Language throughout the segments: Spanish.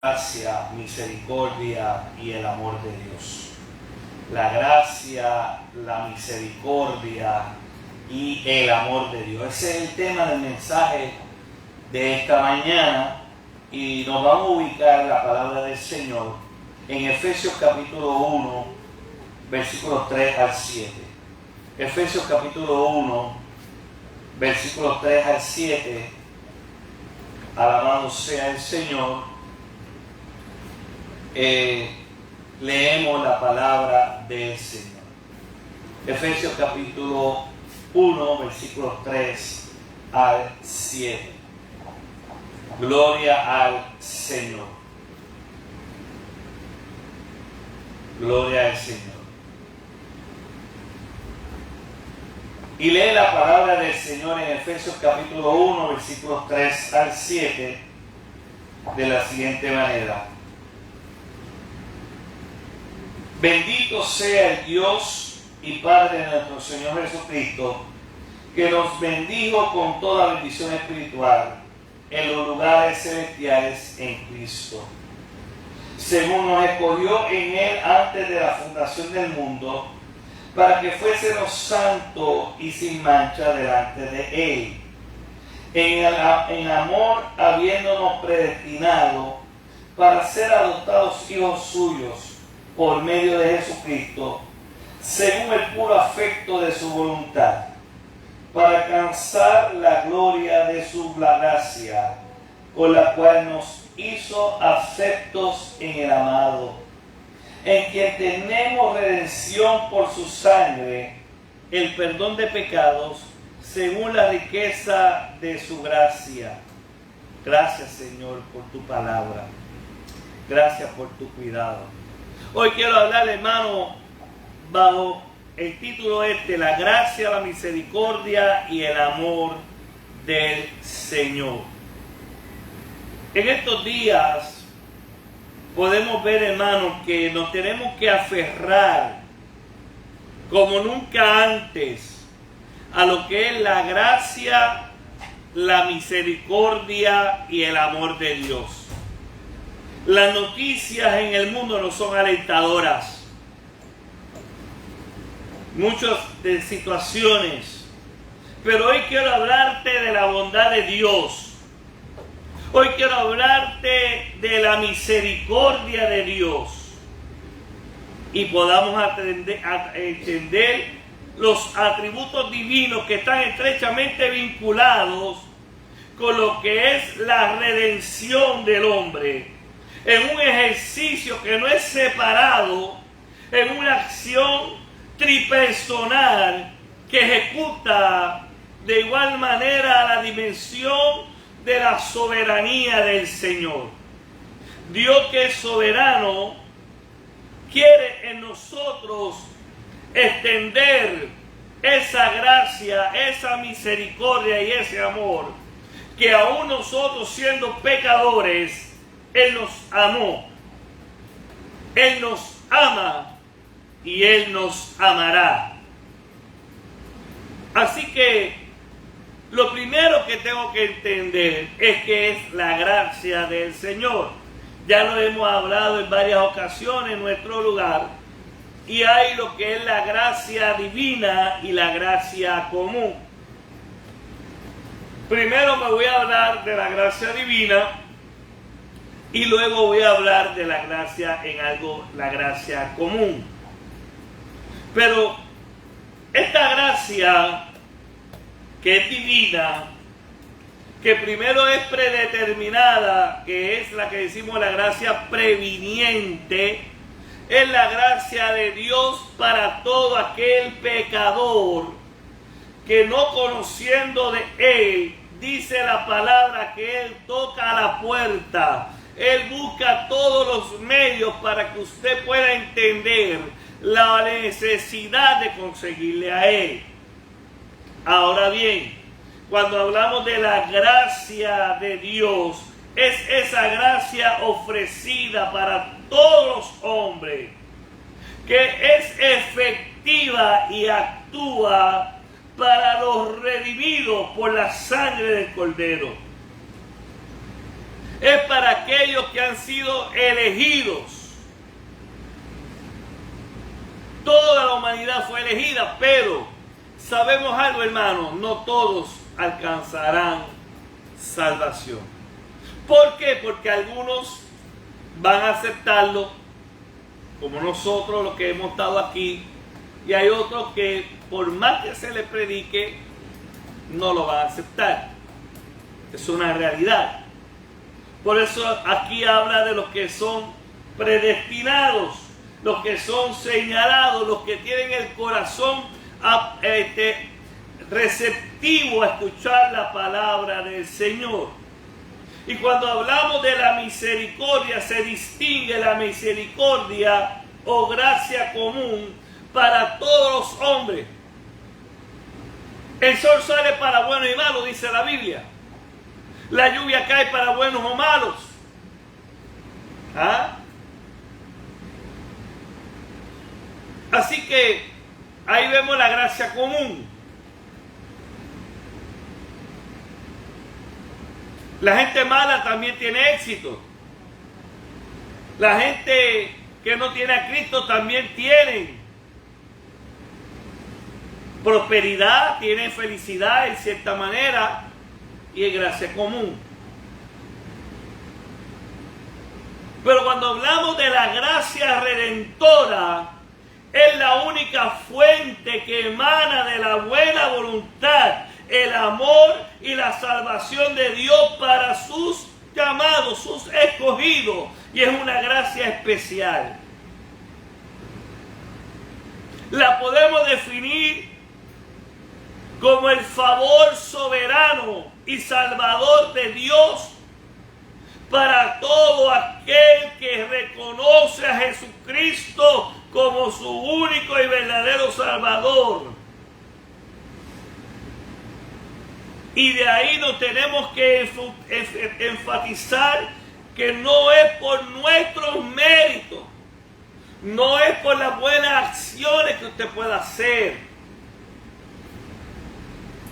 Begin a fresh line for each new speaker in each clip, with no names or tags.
Gracia, misericordia y el amor de Dios. La gracia, la misericordia y el amor de Dios. Ese es el tema del mensaje de esta mañana y nos vamos a ubicar la palabra del Señor en Efesios capítulo 1, versículos 3 al 7. Efesios capítulo 1, versículos 3 al 7. Alabado sea el Señor. Leemos la palabra del Señor. Efesios capítulo 1, versículos 3 al 7. Gloria al Señor. Gloria al Señor. Y lee la palabra del Señor en Efesios capítulo 1, versículos 3 al 7 de la siguiente manera. Bendito sea el Dios y Padre de nuestro Señor Jesucristo, que nos bendijo con toda bendición espiritual en los lugares celestiales en Cristo, según nos escogió en Él antes de la fundación del mundo, para que fuésemos santos y sin mancha delante de Él, en amor habiéndonos predestinado para ser adoptados hijos suyos, por medio de Jesucristo, según el puro afecto de su voluntad, para alcanzar la gloria de su gracia, con la cual nos hizo aceptos en el amado, en quien tenemos redención por su sangre, el perdón de pecados, según la riqueza de su gracia. Gracias, Señor, por tu palabra. Gracias por tu cuidado. Hoy quiero hablar, hermano, bajo el título la gracia, la misericordia y el amor del Señor. En estos días podemos ver, hermano, que nos tenemos que aferrar como nunca antes a lo que es la gracia, la misericordia y el amor de Dios. Las noticias en el mundo no son alentadoras. Muchas de situaciones. Pero hoy quiero hablarte de la bondad de Dios. Hoy quiero hablarte de la misericordia de Dios. Y podamos entender los atributos divinos que están estrechamente vinculados con lo que es la redención del hombre, en un ejercicio que no es separado, en una acción tripersonal que ejecuta de igual manera la dimensión de la soberanía del Señor. Dios, que es soberano, quiere en nosotros extender esa gracia, esa misericordia y ese amor, que aún nosotros siendo pecadores, Él nos amó, Él nos ama y Él nos amará. Así que lo primero que tengo que entender es que es la gracia del Señor. Ya lo hemos hablado en varias ocasiones en nuestro lugar, y hay lo que es la gracia divina y la gracia común. Primero me voy a hablar de la gracia divina, y luego voy a hablar de la gracia la gracia común. Pero esta gracia que es divina, que primero es predeterminada, que es la que decimos la gracia previniente, es la gracia de Dios para todo aquel pecador que, no conociendo de Él, dice la palabra que Él toca a la puerta. Él busca todos los medios para que usted pueda entender la necesidad de conseguirle a Él. Ahora bien, cuando hablamos de la gracia de Dios, es esa gracia ofrecida para todos los hombres, que es efectiva y actúa para los redimidos por la sangre del Cordero. Es para aquellos que han sido elegidos. Toda la humanidad fue elegida, pero sabemos algo, hermano, no todos alcanzarán salvación. ¿Por qué? Porque algunos van a aceptarlo, como nosotros los que hemos estado aquí, y hay otros que por más que se les predique, no lo van a aceptar. Es una realidad. Por eso aquí habla de los que son predestinados, los que son señalados, los que tienen el corazón receptivo a escuchar la palabra del Señor. Y cuando hablamos de la misericordia, se distingue la misericordia o gracia común para todos los hombres. El sol sale para buenos y malos, dice la Biblia. La lluvia cae para buenos o malos. ¿Ah? Así que ahí vemos la gracia común. La gente mala también tiene éxito. La gente que no tiene a Cristo también tiene prosperidad, tiene felicidad en cierta manera y es gracia común. Pero cuando hablamos de la gracia redentora, es la única fuente que emana de la buena voluntad, el amor y la salvación de Dios para sus llamados, sus escogidos, y es una gracia especial. La podemos definir como el favor soberano y salvador de Dios para todo aquel que reconoce a Jesucristo como su único y verdadero Salvador. Y de ahí nos tenemos que enfatizar que no es por nuestros méritos, no es por las buenas acciones que usted pueda hacer,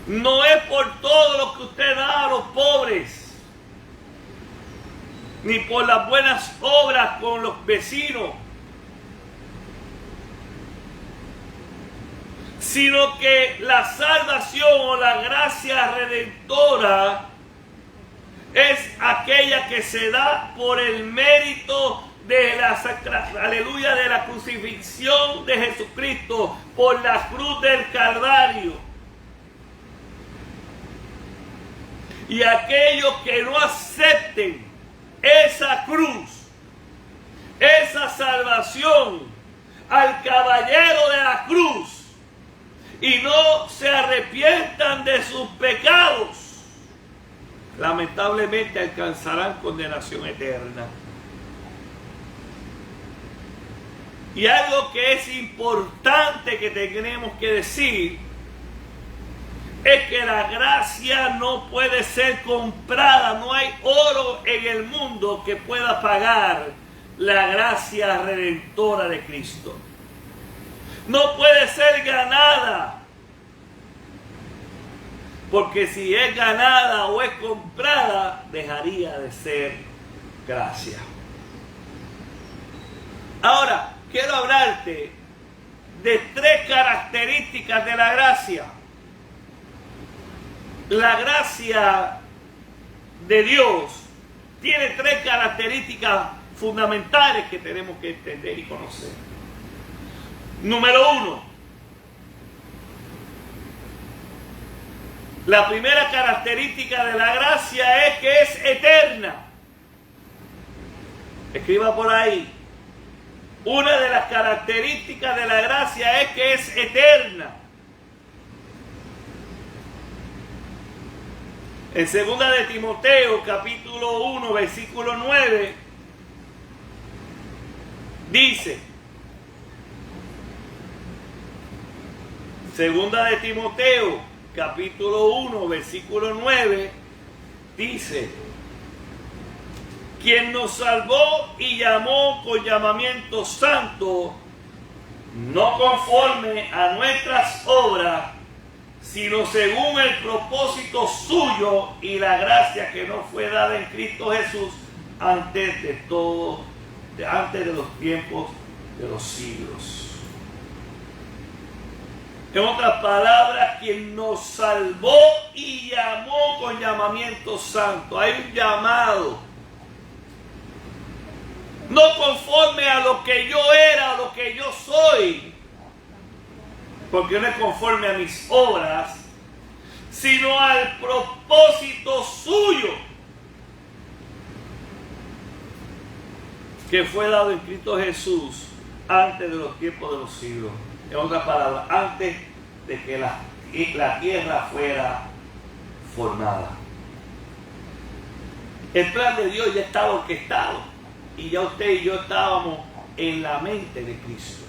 no es por todo lo que usted da a los pobres, ni por las buenas obras con los vecinos, sino que la salvación o la gracia redentora es aquella que se da por el mérito de aleluya, de la crucifixión de Jesucristo por la cruz del Calvario. Y aquellos que no acepten esa cruz, esa salvación al caballero de la cruz, y no se arrepientan de sus pecados, lamentablemente alcanzarán condenación eterna. Y algo que es importante que tenemos que decir es que la gracia no puede ser comprada. No hay oro en el mundo que pueda pagar la gracia redentora de Cristo. No puede ser ganada, porque si es ganada o es comprada, dejaría de ser gracia. Ahora, quiero hablarte de 3 características de la gracia. La gracia de Dios tiene 3 características fundamentales que tenemos que entender y conocer. Número 1. La primera característica de la gracia es que es eterna. Escriba por ahí. Una de las características de la gracia es que es eterna. En 2 de Timoteo, capítulo 1, versículo 9, dice, 2 de Timoteo, capítulo 1, versículo 9, dice, quien nos salvó y llamó con llamamiento santo, no conforme a nuestras obras, sino según el propósito suyo y la gracia que nos fue dada en Cristo Jesús antes de todo, antes de los tiempos de los siglos. En otras palabras, quien nos salvó y llamó con llamamiento santo. Hay un llamado. No conforme a lo que yo era, a lo que yo soy, porque no es conforme a mis obras, sino al propósito suyo, que fue dado en Cristo Jesús antes de los tiempos de los siglos. En otras palabras, antes de que la tierra fuera formada. El plan de Dios ya estaba orquestado y ya usted y yo estábamos en la mente de Cristo.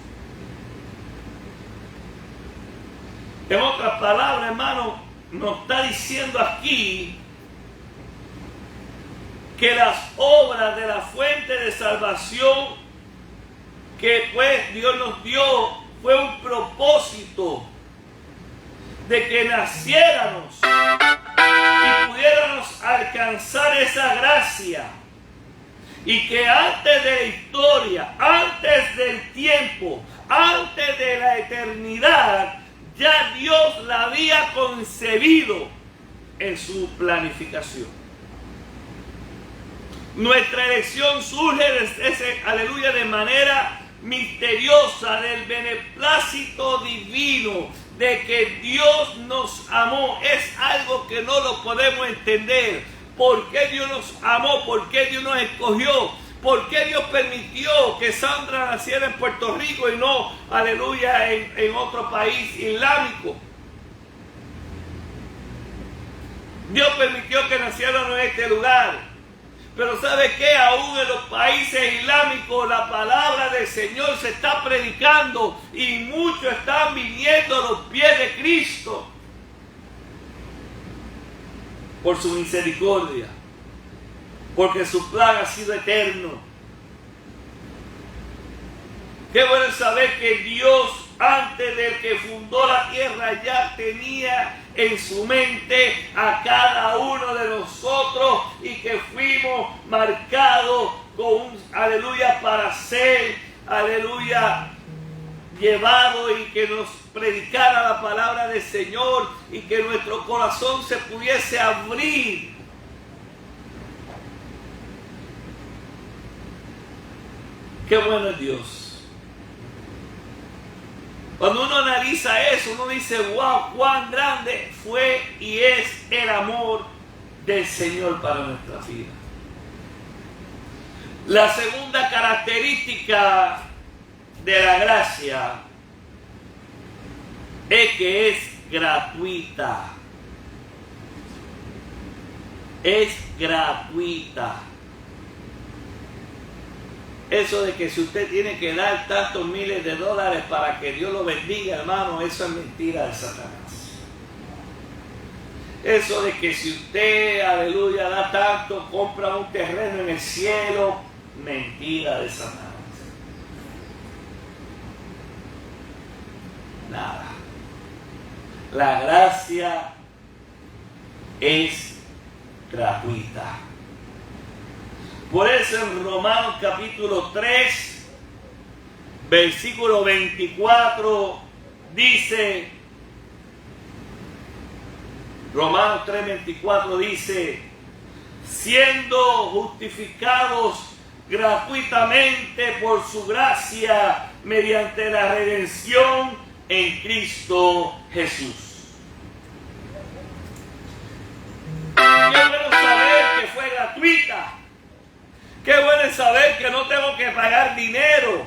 En otras palabras, hermano, nos está diciendo aquí que las obras de la fuente de salvación que pues Dios nos dio fue un propósito de que naciéramos y pudiéramos alcanzar esa gracia, y que antes de la historia, antes del tiempo, antes de la eternidad, ya Dios la había concebido en su planificación. Nuestra elección surge aleluya, de manera misteriosa del beneplácito divino, de que Dios nos amó. Es algo que no lo podemos entender. ¿Por qué Dios nos amó? ¿Por qué Dios nos escogió? ¿Por qué Dios permitió que Sandra naciera en Puerto Rico y no, aleluya, en otro país islámico? Dios permitió que nacieran en este lugar. Pero ¿sabe qué? Aún en los países islámicos la palabra del Señor se está predicando y muchos están viniendo a los pies de Cristo por su misericordia, porque su plan ha sido eterno. Qué bueno saber que Dios, antes del que fundó la tierra, ya tenía en su mente a cada uno de nosotros, y que fuimos marcados con un aleluya para ser, aleluya, llevado, y que nos predicara la palabra del Señor y que nuestro corazón se pudiese abrir. Qué bueno es Dios. Cuando uno analiza eso, uno dice, wow, cuán grande fue y es el amor del Señor para nuestra vida. La segunda característica de la gracia es que es gratuita. Es gratuita. Eso de que si usted tiene que dar tantos miles de dólares para que Dios lo bendiga, hermano, eso es mentira de Satanás. Eso de que si usted, aleluya, da tanto, compra un terreno en el cielo, mentira de Satanás. Nada. La gracia es gratuita. Por eso en Romanos capítulo 3, versículo 24, dice, Romanos 3, 24 dice, siendo justificados gratuitamente por su gracia mediante la redención en Cristo Jesús. Qué bueno saber que fue gratuita. Qué bueno es saber que no tengo que pagar dinero,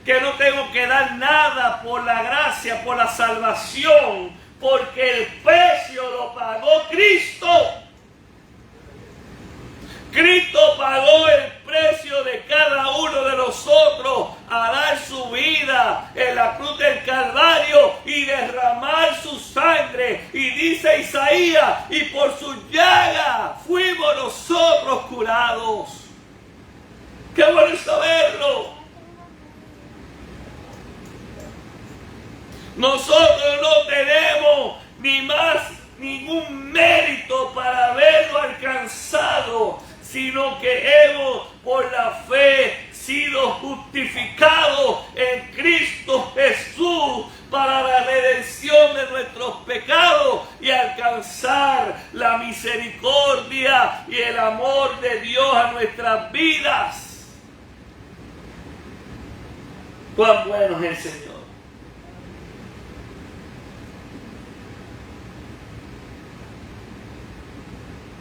que no tengo que dar nada por la gracia, por la salvación, porque el precio lo pagó Cristo. Cristo pagó el precio de cada uno de nosotros a dar su vida en la cruz del Calvario y derramar su sangre. Y dice Isaías, y por su llaga fuimos nosotros curados. ¡Qué bueno saberlo! Nosotros no tenemos ni más ningún mérito para haberlo alcanzado, sino que hemos por la fe sido justificados en Cristo Jesús para la redención de nuestros pecados y alcanzar la misericordia y el amor de Dios a nuestras vidas. ¡Cuán bueno es el Señor!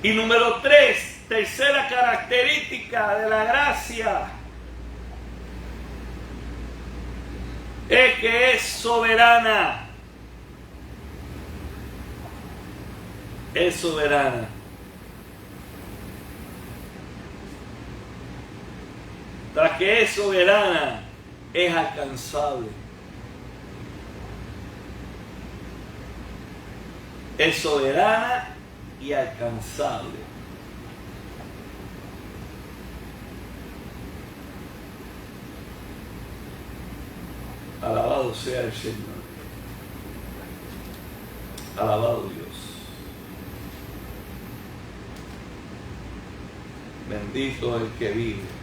Y número 3, tercera característica de la gracia, es que es soberana. Es soberana. Tras que es soberana, es alcanzable. Es soberana y alcanzable. Alabado sea el Señor. Alabado Dios. Bendito el que vive.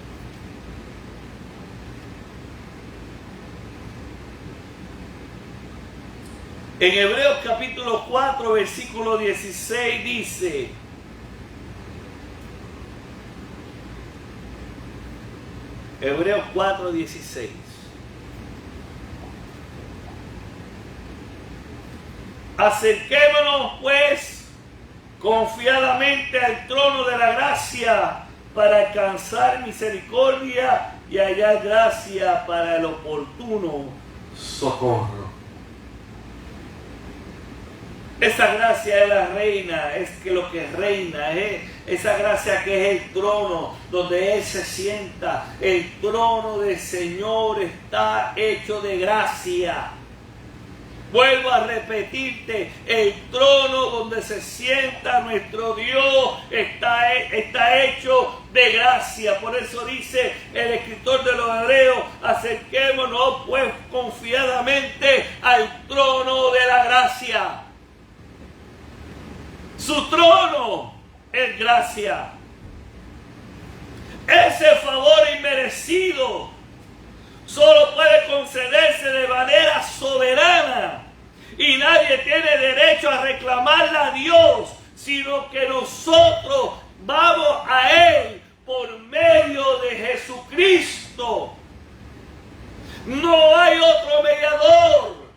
En Hebreos capítulo 4, versículo 16 dice: Hebreos 4, 16. Acerquémonos pues confiadamente al trono de la gracia para alcanzar misericordia y hallar gracia para el oportuno socorro. Esa gracia es la reina, es que lo que reina es esa gracia que es el trono donde Él se sienta. El trono del Señor está hecho de gracia. Vuelvo a repetirte, el trono donde se sienta nuestro Dios está hecho de gracia. Por eso dice el escritor de los Hebreos: acerquémonos pues confiadamente al trono de la gracia. Su trono es gracia. Ese favor inmerecido solo puede concederse de manera soberana y nadie tiene derecho a reclamarla a Dios, sino que nosotros vamos a Él por medio de Jesucristo. No hay otro mediador.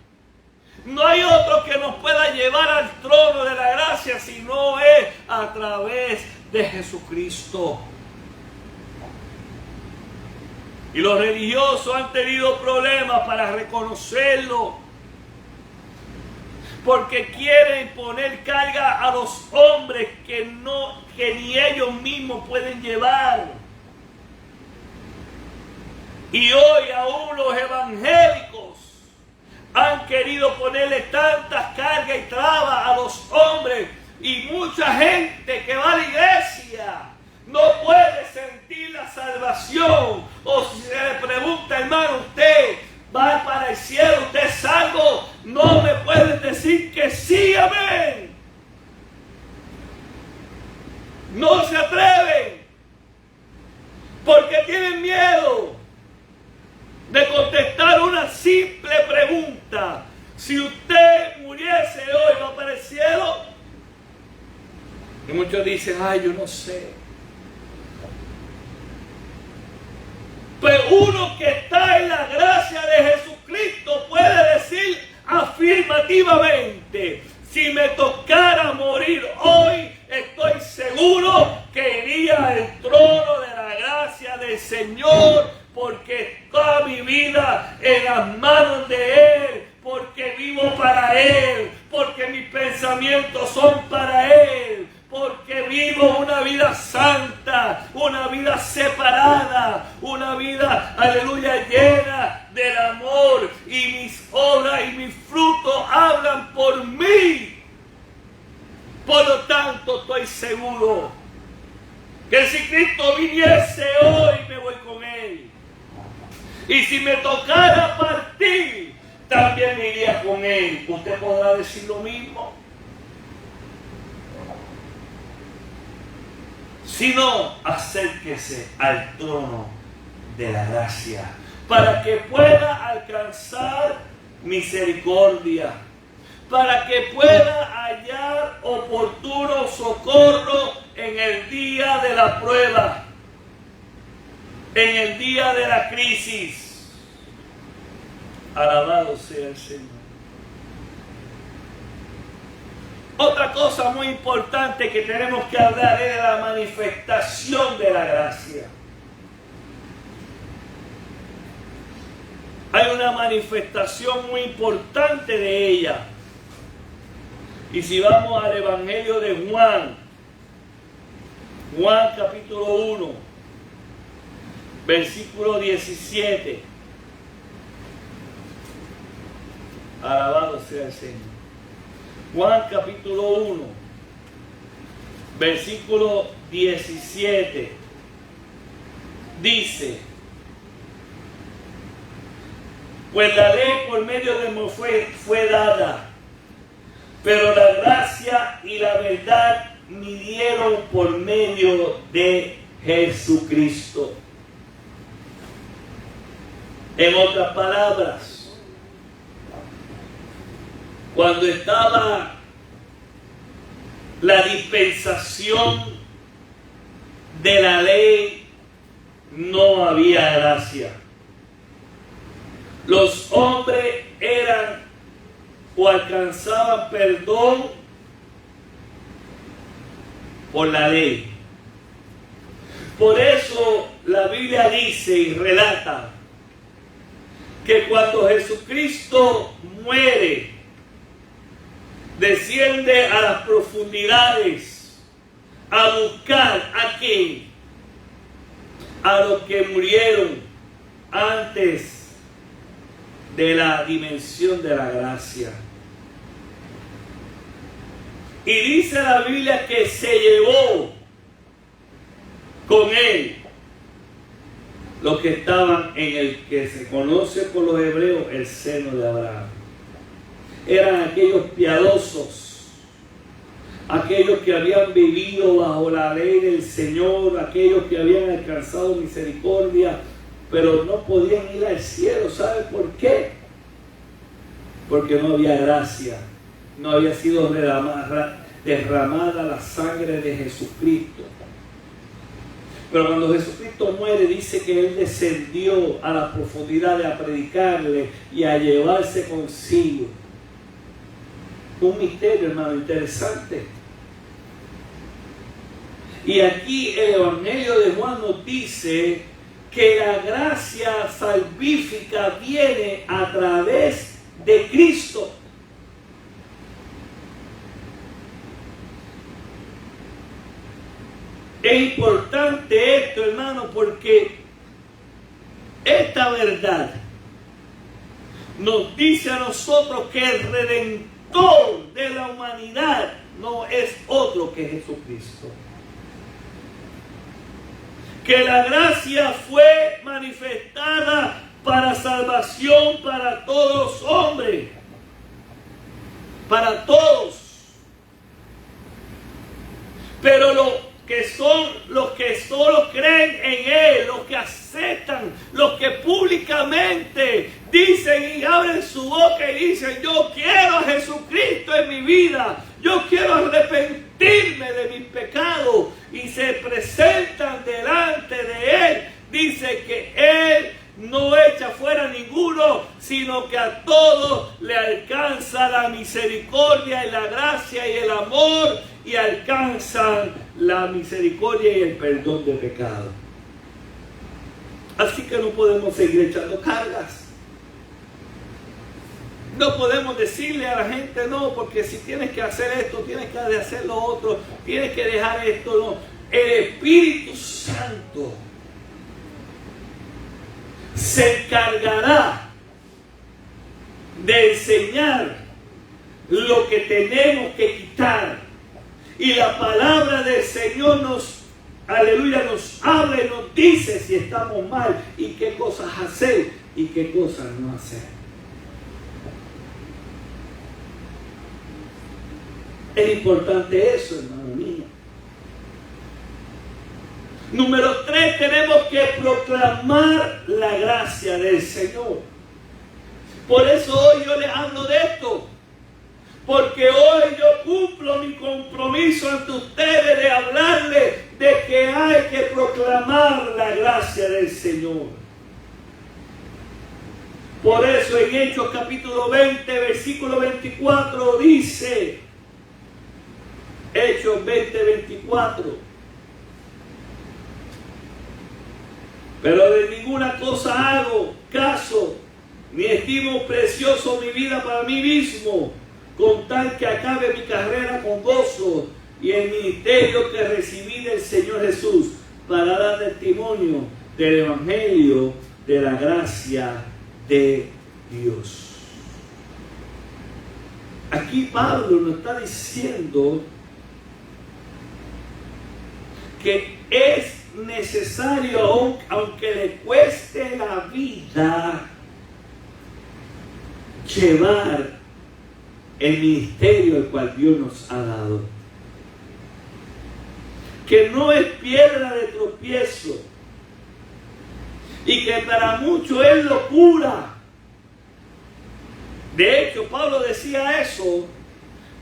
No hay otro que nos pueda llevar al trono de la gracia si no es a través de Jesucristo. Y los religiosos han tenido problemas para reconocerlo, porque quieren poner carga a los hombres que ni ellos mismos pueden llevar. Y hoy aún los evangélicos han querido ponerle tantas cargas y trabas a los hombres, y mucha gente que va a la iglesia no puede sentir la salvación. O si se le pregunta: hermano, ¿usted va para el cielo? ¿Usted es salvo? No me pueden decir que sí, amén. No se atreven porque tienen miedo de contestar una simple pregunta: si usted muriese hoy, ¿va para el cielo? Y muchos dicen: ay, yo no sé. Pero uno que está en la gracia de Jesucristo puede decir afirmativamente: si me tocara morir hoy, estoy seguro que iría al trono de la gracia del Señor, porque toda mi vida en las manos de Él, porque vivo para Él, porque mis pensamientos son para Él, porque vivo una vida santa, una vida separada, una vida, aleluya, llena del amor, y mis obras y mis frutos hablan por mí. Por lo tanto, estoy seguro que si Cristo viniese hoy, me voy con Él. Y si me tocara partir, también me iría con Él. ¿Usted podrá decir lo mismo? sino acérquese al trono de la gracia, para que pueda alcanzar misericordia, para que pueda hallar oportuno socorro en el día de la prueba, en el día de la crisis. Alabado sea el Señor. Otra cosa muy importante que tenemos que hablar es de la manifestación de la gracia. Hay una manifestación muy importante de ella. Y si vamos al Evangelio de Juan, Juan capítulo 1, versículo 17. Alabado sea el Señor. Juan capítulo 1, versículo 17. Dice: pues la ley por medio de Moisés fue dada, pero la gracia y la verdad vinieron por medio de Jesucristo. En otras palabras, cuando estaba la dispensación de la ley, no había gracia. Los hombres eran o alcanzaban perdón por la ley. Por eso la Biblia dice y relata que cuando Jesucristo muere, desciende a las profundidades a buscar a quién, a los que murieron antes de la dimensión de la gracia. Y dice la Biblia que se llevó con él los que estaban en el que se conoce por los hebreos el seno de Abraham. Eran aquellos piadosos, aquellos que habían vivido bajo la ley del Señor, aquellos que habían alcanzado misericordia, pero no podían ir al cielo. ¿Sabe por qué? Porque no había gracia, no había sido derramada la sangre de Jesucristo. Pero cuando Jesucristo muere, dice que Él descendió a las profundidades a predicarle y a llevarse consigo. Un misterio, hermano, interesante. Y aquí el Evangelio de Juan nos dice que la gracia salvífica viene a través de Cristo. Es importante esto, hermano, porque esta verdad nos dice a nosotros que el Redentor de la humanidad no es otro que Jesucristo. Que la gracia fue manifestada para salvación para todos los hombres, para todos. Pero los que solo creen en Él, los que aceptan, los que públicamente dicen y abren su boca y dicen: yo quiero a Jesucristo en mi vida, yo quiero arrepentirme de mis pecados, y se presentan delante de Él, dice que Él no echa fuera ninguno, sino que a todos le alcanza la misericordia y la gracia y el amor, y alcanzan la misericordia y el perdón de pecado. Así que no podemos seguir echando cargas. No podemos decirle a la gente: no, porque si tienes que hacer esto, tienes que hacer lo otro, tienes que dejar esto. No. El Espíritu Santo se encargará de enseñar lo que tenemos que quitar. Y la palabra del Señor nos habla y nos dice si estamos mal y qué cosas hacer y qué cosas no hacer. Es importante eso, hermano mío.
Número 3, tenemos que proclamar la gracia del Señor. Por eso hoy yo les hablo de esto. Porque hoy yo cumplo mi compromiso ante ustedes de hablarles de que hay que proclamar la gracia del Señor. Por eso en Hechos capítulo 20, versículo 24 dice, Hechos 20, 24, pero de ninguna cosa hago caso, ni estimo precioso mi vida para mí mismo, con tal que acabe mi carrera con gozo y el ministerio que recibí del Señor Jesús para dar testimonio del Evangelio de la gracia de Dios. Aquí Pablo nos está diciendo que es necesario, aunque le cueste la vida, llevar el ministerio al cual Dios nos ha dado. Que no es piedra de tropiezo y que para muchos es locura. De hecho, Pablo decía eso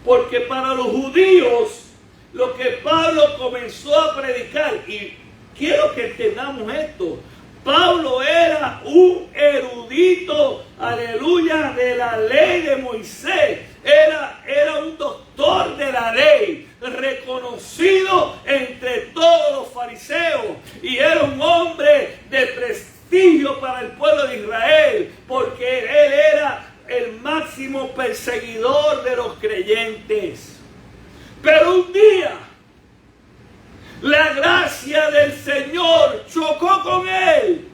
porque para los judíos lo que Pablo comenzó a predicar, y quiero que entendamos esto, Pablo era un erudito, aleluya, de la ley de Moisés. Era un doctor de la ley, reconocido entre todos los fariseos. Y era un hombre de prestigio para el pueblo de Israel, porque él era el máximo perseguidor de los creyentes. Pero un día, la gracia del Señor chocó con él.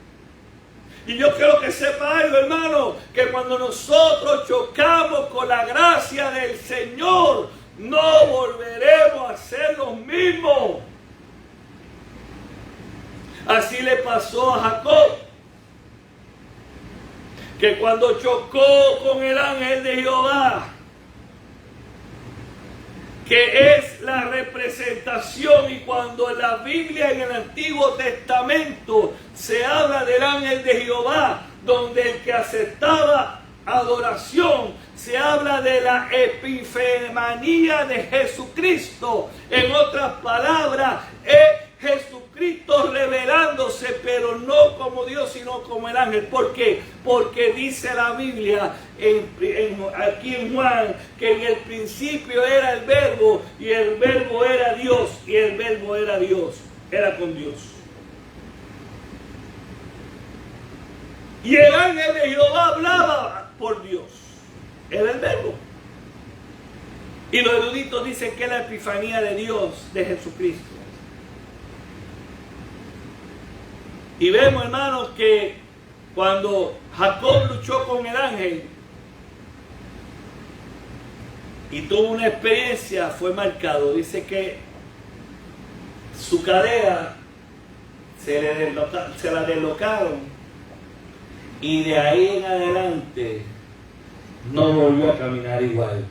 Y yo quiero que sepa algo, hermano, que cuando nosotros chocamos con la gracia del Señor, no volveremos a ser los mismos. Así le pasó a Jacob, que cuando chocó con el ángel de Jehová, que es la representación, y cuando en la Biblia, en el Antiguo Testamento, se habla del ángel de Jehová, donde el que aceptaba adoración, se habla de la epifanía de Jesucristo. En otras palabras, es Jesucristo revelándose, pero no como Dios, sino como el ángel. ¿Por qué? Porque dice la Biblia aquí en Juan, que en el principio era el verbo, y el verbo era Dios, y el verbo era Dios, era con Dios. Y el ángel de Jehová hablaba por Dios, era el verbo. Y los eruditos dicen que es la epifanía de Dios, de Jesucristo. Y vemos, hermanos, que cuando Jacob luchó con el ángel y tuvo una experiencia, fue marcado. Dice que su cadera se la deslocaron, y de ahí en adelante no volvió a caminar igual.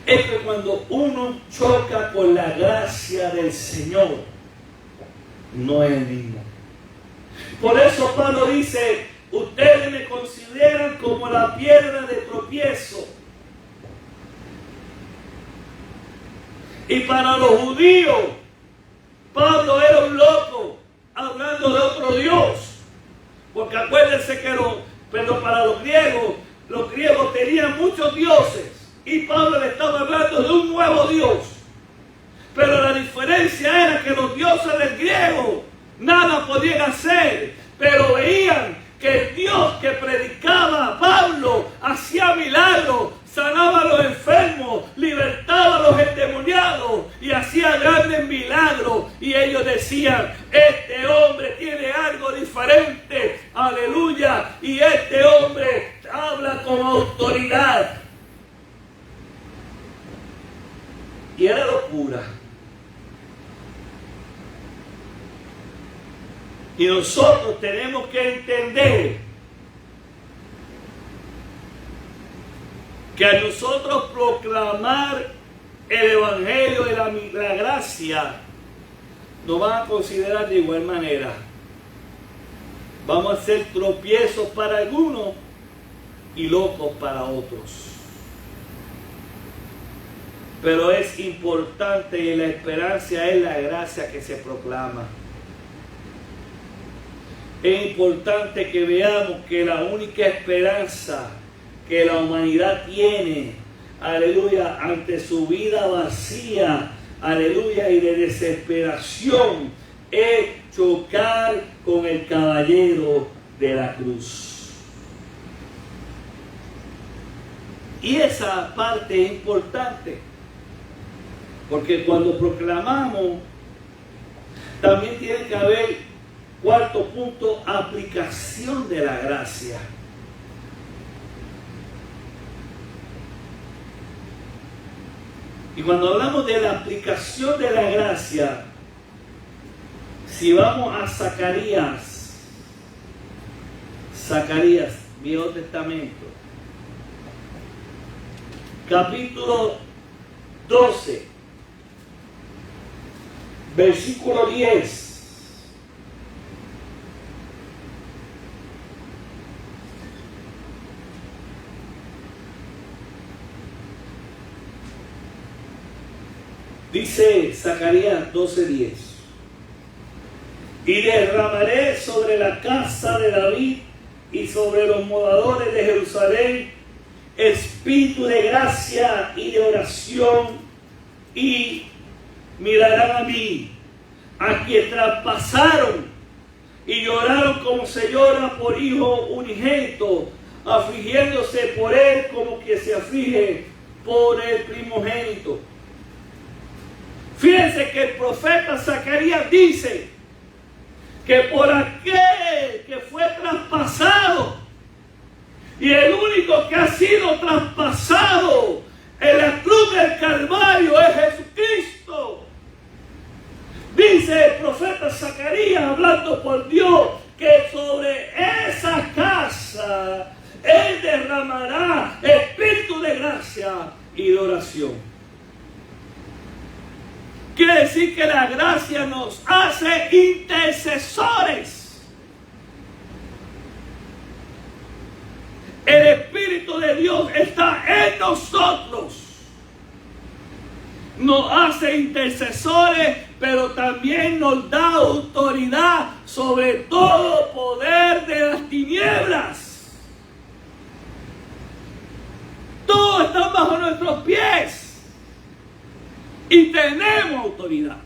Es que cuando uno choca con la gracia del Señor, no es el mismo. Por eso Pablo dice, ustedes me consideran como la piedra de tropiezo. Y para los judíos, Pablo era un loco, hablando de otro Dios. Porque acuérdense que para los griegos tenían muchos dioses. Y Pablo le estaba hablando de un nuevo Dios. Pero la diferencia era que los dioses del griego nada podían hacer, pero veían que el Dios que predicaba Pablo hacía milagros, sanaba a los enfermos, libertaba a los endemoniados y hacía grandes milagros. Y ellos decían, este hombre tiene algo diferente, aleluya, y este hombre habla con autoridad. Y era locura. Y nosotros tenemos que entender que a nosotros proclamar el Evangelio de la gracia, nos van a considerar de igual manera. Vamos a ser tropiezos para algunos y locos para otros. Pero es importante, y la esperanza es la gracia que se proclama. Es importante que veamos que la única esperanza que la humanidad tiene, aleluya, ante su vida vacía, aleluya, y de desesperación, es chocar con el caballero de la cruz. Y esa parte es importante, porque cuando proclamamos, también tiene que haber, cuarto punto, aplicación de la gracia. Y cuando hablamos de la aplicación de la gracia, si vamos a Zacarías, Viejo Testamento, capítulo 12, versículo 10. Dice Zacarías 12:10: y derramaré sobre la casa de David y sobre los moradores de Jerusalén espíritu de gracia y de oración, y mirarán a mí, a quien traspasaron y lloraron como se llora por hijo unigénito, afligiéndose por él como que se aflige por el primogénito. Fíjense que el profeta Zacarías dice que por aquel que fue traspasado, y el único que ha sido traspasado en la cruz del Calvario es Jesucristo. Dice el profeta Zacarías, hablando por Dios, que sobre esa casa Él derramará espíritu de gracia y de oración. Quiere decir que la gracia nos hace intercesores. El Espíritu de Dios está en nosotros. Nos hace intercesores, pero también nos da autoridad sobre todo poder de las tinieblas. Todo está bajo nuestros pies. Y tenemos autoridad.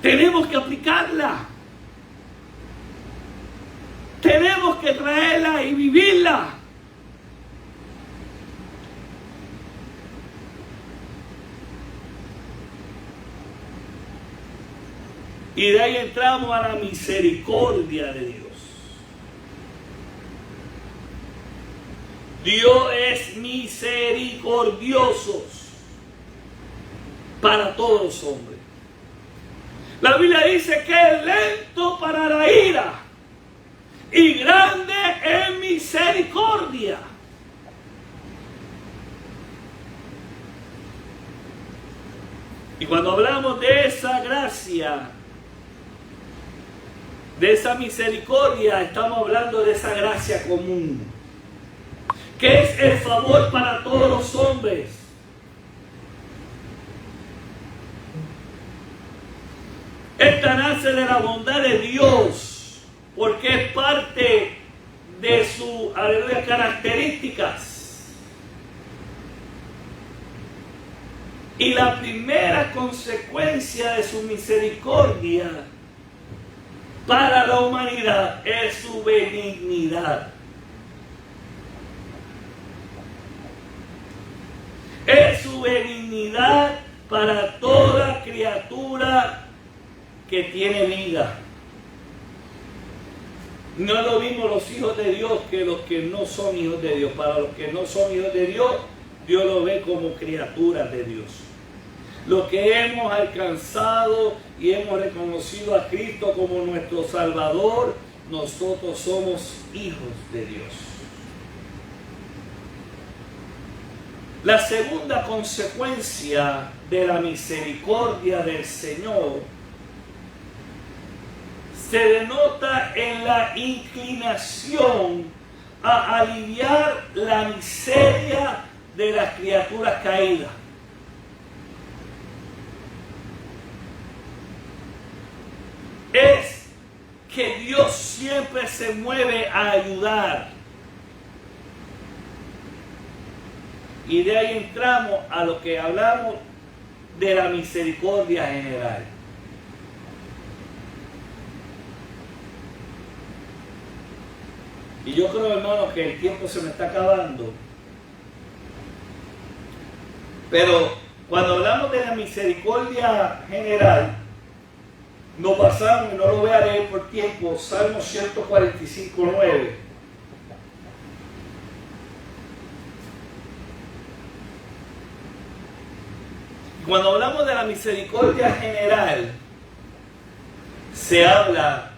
Tenemos que aplicarla. Tenemos que traerla y vivirla. Y de ahí entramos a la misericordia de Dios. Dios es misericordioso para todos los hombres. La Biblia dice que es lento para la ira y grande en misericordia. Y cuando hablamos de esa gracia, de esa misericordia, estamos hablando de esa gracia común, que es el favor para todos los hombres. Esta nace de la bondad de Dios, porque es parte de sus, aleluya, características. Y la primera consecuencia de su misericordia para la humanidad es su benignidad. Es su benignidad para toda criatura que tiene vida. No es lo mismo los hijos de Dios que los que no son hijos de Dios. Para los que no son hijos de Dios, Dios los ve como criaturas de Dios. Los que hemos alcanzado y hemos reconocido a Cristo como nuestro Salvador, nosotros somos hijos de Dios. La segunda consecuencia de la misericordia del Señor se denota en la inclinación a aliviar la miseria de las criaturas caídas. Es que Dios siempre se mueve a ayudar. Y de ahí entramos a lo que hablamos de la misericordia general. Y yo creo, hermano, que el tiempo se me está acabando. Pero cuando hablamos de la misericordia general, nos basamos, y no lo voy a leer por tiempo, Salmo 145:9. Cuando hablamos de la misericordia general, se habla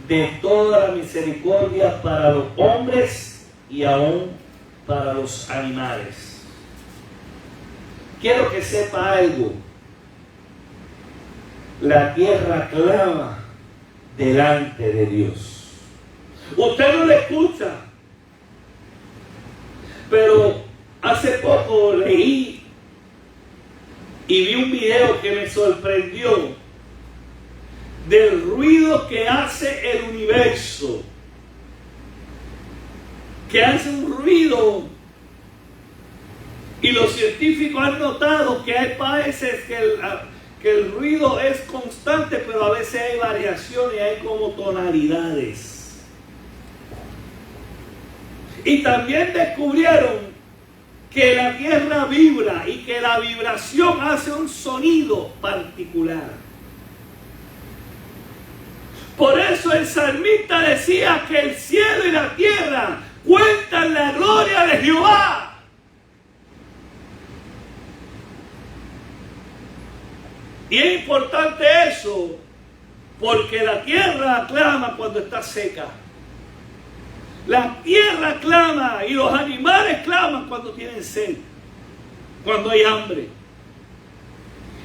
de toda la misericordia para los hombres y aún para los animales. Quiero que sepa algo. La tierra clama delante de Dios. Usted no le escucha, pero hace poco leí y vi un video que me sorprendió del ruido que hace el universo, que hace un ruido, y los científicos han notado que hay países que el ruido es constante, pero a veces hay variaciones, hay como tonalidades. Y también descubrieron que la tierra vibra y que la vibración hace un sonido particular. Por eso el salmista decía que el cielo y la tierra cuentan la gloria de Jehová. Y es importante eso, porque la tierra clama cuando está seca. La tierra clama y los animales claman cuando tienen sed, cuando hay hambre.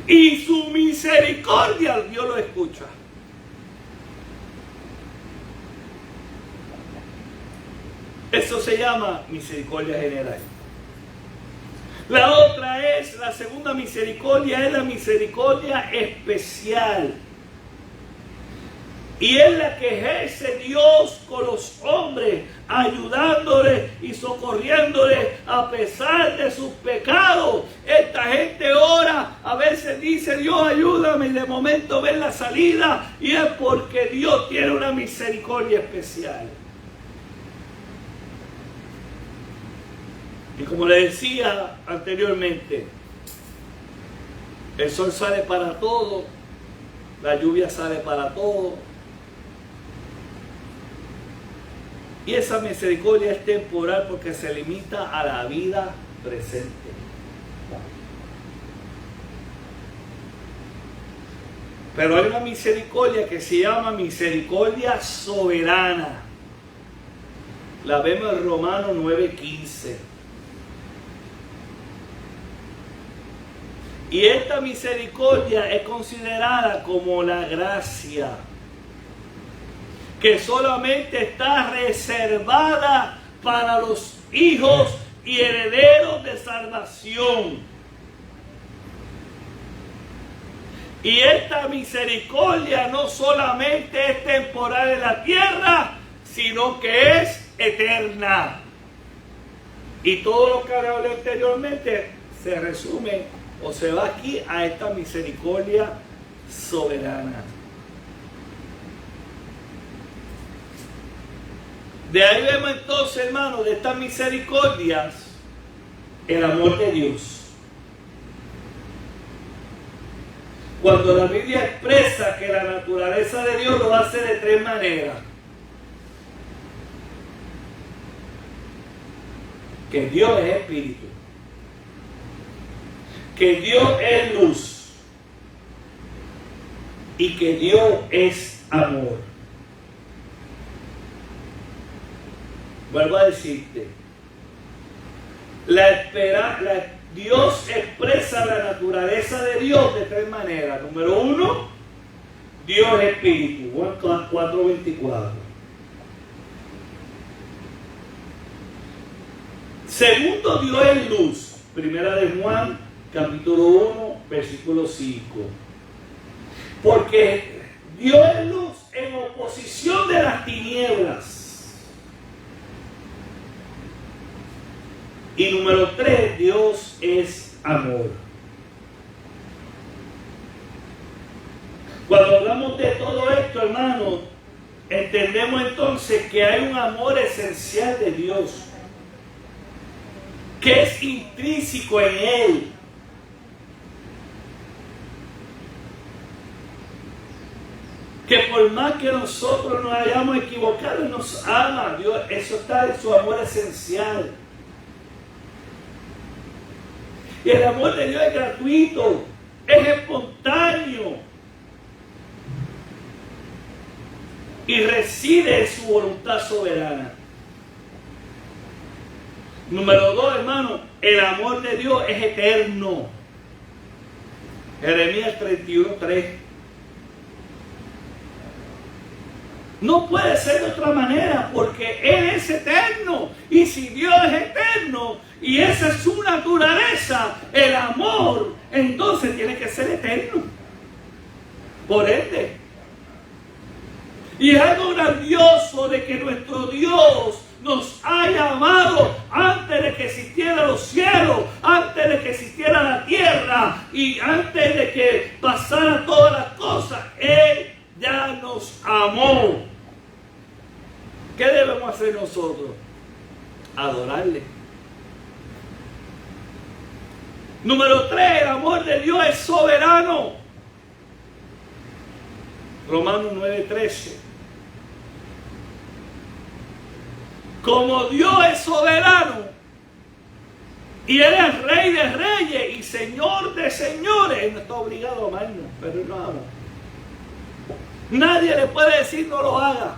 Y su misericordia Dios lo escucha. Eso se llama misericordia general. La otra es, la segunda misericordia es la misericordia especial. Y es la que ejerce Dios con los hombres, ayudándoles y socorriéndoles a pesar de sus pecados. Esta gente ora, a veces dice Dios ayúdame y de momento ven la salida, y es porque Dios tiene una misericordia especial. Y como le decía anteriormente, el sol sale para todo, la lluvia sale para todo. Y esa misericordia es temporal porque se limita a la vida presente. Pero hay una misericordia que se llama misericordia soberana. La vemos en Romanos 9:15. Y esta misericordia es considerada como la gracia, que solamente está reservada para los hijos y herederos de salvación. Y esta misericordia no solamente es temporal en la tierra, sino que es eterna. Y todo lo que hablé anteriormente se resume o se va aquí a esta misericordia soberana. De ahí vemos entonces, hermanos, de estas misericordias, el amor de Dios. Cuando la Biblia expresa que la naturaleza de Dios lo hace de tres maneras. Que Dios es espíritu. Que Dios es luz y que Dios es amor. Vuelvo a decirte, Dios expresa la naturaleza de Dios de tres maneras. Número uno, Dios es espíritu. Juan 4:24. Segundo, Dios es luz. Primera de Juan, capítulo 1, versículo 5. Porque Dios es luz en oposición de las tinieblas. Y número 3, Dios es amor. Cuando hablamos de todo esto, hermano, entendemos entonces que hay un amor esencial de Dios, que es intrínseco en Él. Que por más que nosotros nos hayamos equivocado, Él nos ama. Dios, eso está en su amor esencial. Y el amor de Dios es gratuito, es espontáneo. Y reside en su voluntad soberana. Número 2, hermano, el amor de Dios es eterno. Jeremías 31:3. No puede ser de otra manera, porque Él es eterno. Y si Dios es eterno, y esa es su naturaleza, el amor, entonces tiene que ser eterno. Por ende. Y es algo grandioso de que nuestro Dios nos haya amado antes de que existieran los cielos, antes de que existiera la tierra y antes de que pasaran todas las cosas. Él ya nos amó. ¿Qué debemos hacer nosotros? Adorarle. Número 3, el amor de Dios es soberano. Romanos 9:13. Como Dios es soberano y Él es Rey de reyes y Señor de señores, Él no está obligado a amarnos, pero Él nos ama. Nadie le puede decir no lo haga.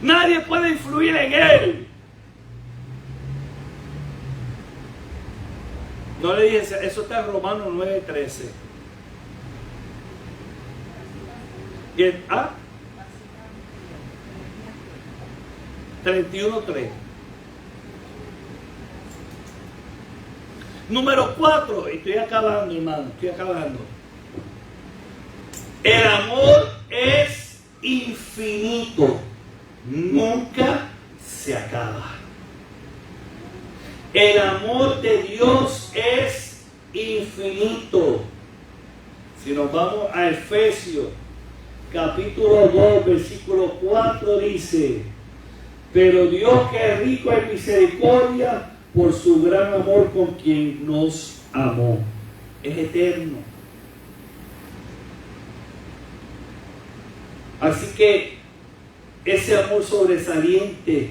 Nadie puede influir en Él. No le dije, eso está en Romanos 9:13. Y el 31:3. Número 4, estoy acabando, hermano, estoy acabando. El amor es infinito, nunca se acaba. El amor de Dios es infinito. Si nos vamos a Efesios, capítulo 2, versículo 4, dice: pero Dios, que es rico en misericordia, por su gran amor con quien nos amó. Es eterno. Así que ese amor sobresaliente,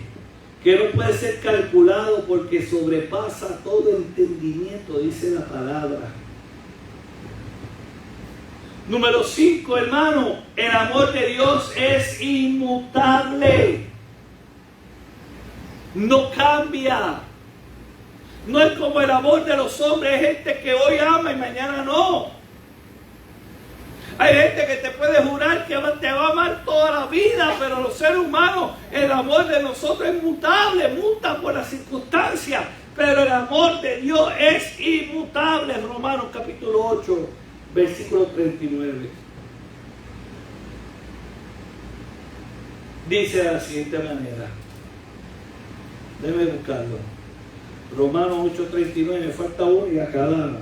que no puede ser calculado porque sobrepasa todo entendimiento, dice la palabra. Número 5, hermano, el amor de Dios es inmutable. No cambia. No es como el amor de los hombres. Hay gente que hoy ama y mañana no. Hay gente que te puede jurar que te va a amar toda la vida, pero los seres humanos, el amor de nosotros es mutable, muta por las circunstancias, pero el amor de Dios es inmutable. Romanos capítulo 8, versículo 39. Dice de la siguiente manera. Déjeme buscarlo. Romanos 8:39, me falta uno y acabamos.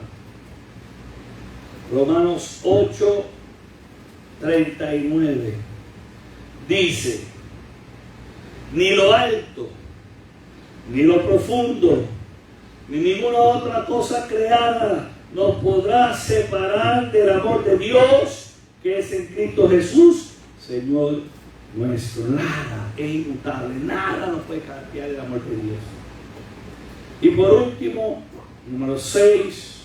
Romanos 8:39 dice: ni lo alto, ni lo profundo, ni ninguna otra cosa creada nos podrá separar del amor de Dios que es en Cristo Jesús, Señor nuestro. Nada es inmutable, nada nos puede cambiar el amor de Dios. Y por último, número 6,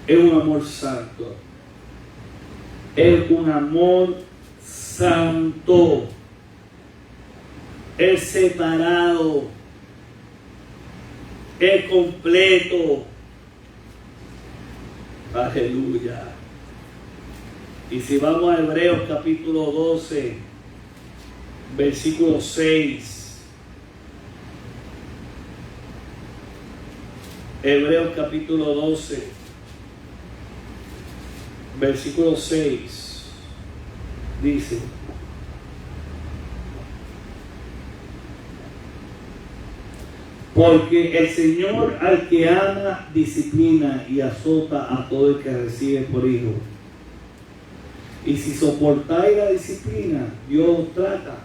es un amor santo. Es un amor santo. Es separado. es completo. Aleluya. Y si vamos a Hebreos capítulo 12, versículo 6. Hebreos capítulo 12, versículo 6. Dice: porque el Señor al que ama disciplina y azota a todo el que recibe por hijo. Y si soportáis la disciplina, Dios os trata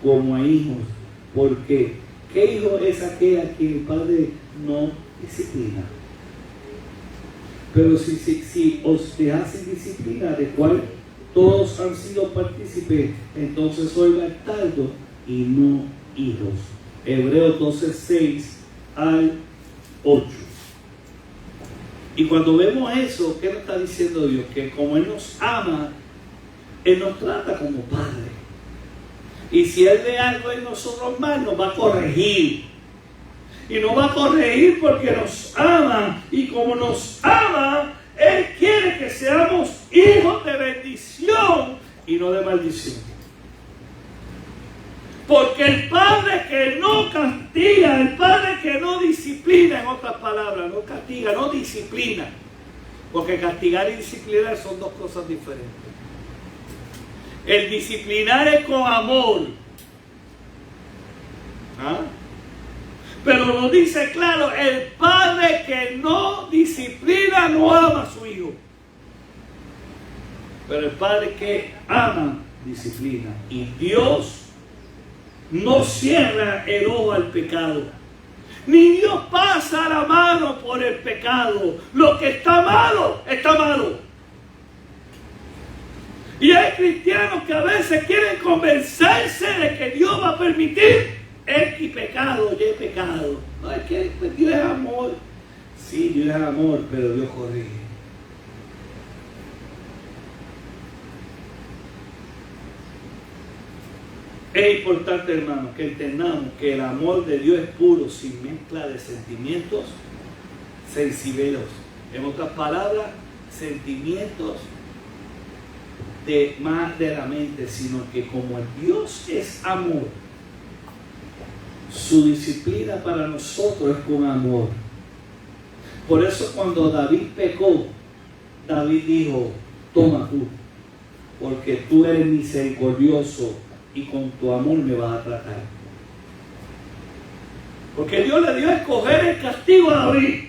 como a hijos. Porque ¿qué hijo es aquel a quien el Padre no disciplina? Pero si os dejasen disciplina, de cual todos han sido partícipes, entonces sois bastardos y no hijos. Hebreos 12, 6 al 8. Y cuando vemos eso, ¿qué nos está diciendo Dios? Que como Él nos ama, Él nos trata como Padre. Y si Él ve algo en nosotros mal, nos va a corregir. Y nos va a corregir porque nos ama. Y como nos ama, Él quiere que seamos hijos de bendición y no de maldición. Porque el Padre que no castiga, el Padre que no disciplina, en otras palabras, no castiga, no disciplina. Porque castigar y disciplinar son dos cosas diferentes. El disciplinar es con amor. ¿Ah? Pero lo dice claro, el Padre que no disciplina no ama a su hijo. Pero el Padre que ama, disciplina. Y Dios no cierra el ojo al pecado. Ni Dios pasa la mano por el pecado. Lo que está malo, está malo. Y hay cristianos que a veces quieren convencerse de que Dios va a permitir X pecado, Y pecado. No, es que Dios es amor. Sí, Dios es amor, pero Dios corrige. Es importante, hermanos, que entendamos que el amor de Dios es puro, sin mezcla de sentimientos sensibles. En otras palabras, sentimientos más de la mente, sino que como el Dios es amor, su disciplina para nosotros es con amor. Por eso cuando David pecó, David dijo: toma tú, porque tú eres misericordioso y con tu amor me vas a tratar. Porque Dios le dio a escoger el castigo a David.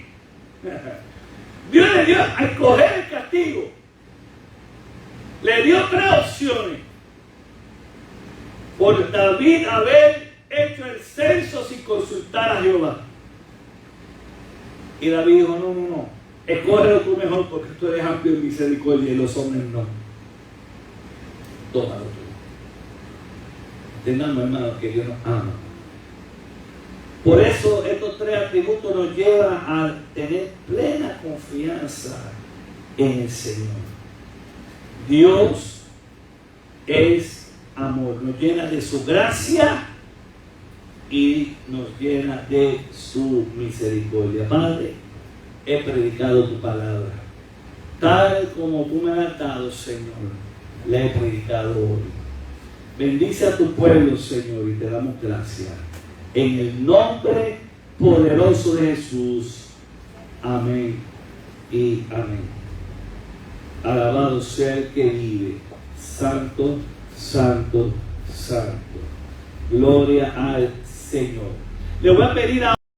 Dios le dio a escoger el castigo. Le dio 3 opciones. Por David haber hecho el censo sin consultar a Jehová. Y David dijo: no, escógelo tú mejor, porque tú eres amplio en misericordia y los hombres no. Tómalo tú. Entendamos, hermanos, que Dios nos ama. Por eso estos 3 atributos nos llevan a tener plena confianza en el Señor. Dios es amor, nos llena de su gracia y nos llena de su misericordia. Padre, he predicado tu palabra. Tal como tú me has dado, Señor, la he predicado hoy. Bendice a tu pueblo, Señor, y te damos gracias. En el nombre poderoso de Jesús. Amén y amén. Alabado sea el que vive. Santo, santo, santo. Gloria al Señor. Le voy a pedir a